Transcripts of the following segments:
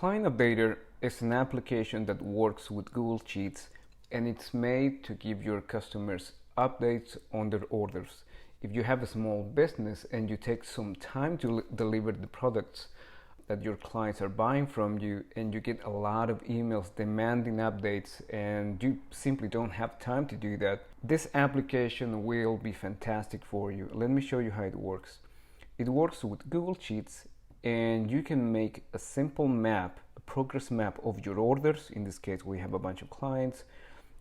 Client Updater is an application that works with Google Sheets, and it's made to give your customers updates on their orders. If you have a small business and you take some time to deliver the products that your clients are buying from you, and you get a lot of emails demanding updates and you simply don't have time to do that, this application will be fantastic for you. Let me show you how it works. It works with Google Sheets, and you can make a simple map, a progress map of your orders. In this case, we have a bunch of clients,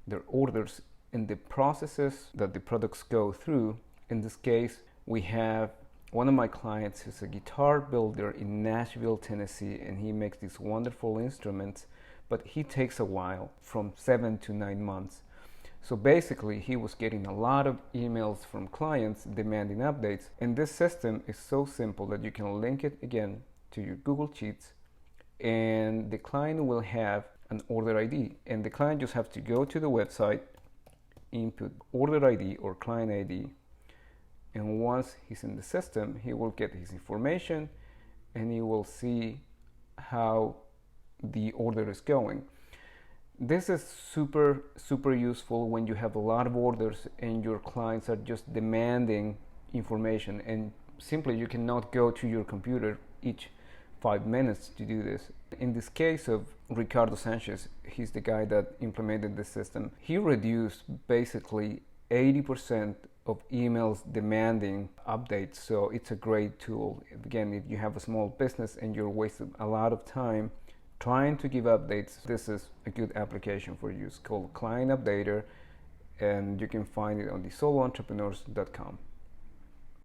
their orders, and the processes that the products go through. In this case, we have one of my clients who's a guitar builder in Nashville, Tennessee, and he makes these wonderful instruments, but he takes a while, from 7 to 9 months. So basically, he was getting a lot of emails from clients demanding updates, and this system is so simple that you can link it again to your Google Sheets, and the client will have an order ID, and the client just have to go to the website, input order ID or client ID, and once he's in the system, he will get his information and he will see how the order is going. This is super useful when you have a lot of orders and your clients are just demanding information, and simply you cannot go to your computer each 5 minutes to do this. In this case of Ricardo Sanchez, he's the guy that implemented the system. He reduced basically 80% of emails demanding updates, so it's a great tool. Again, if you have a small business and you're wasting a lot of time trying to give updates, this is a good application for you. It's called Client Updater, and you can find it on the soloentrepreneurs.com.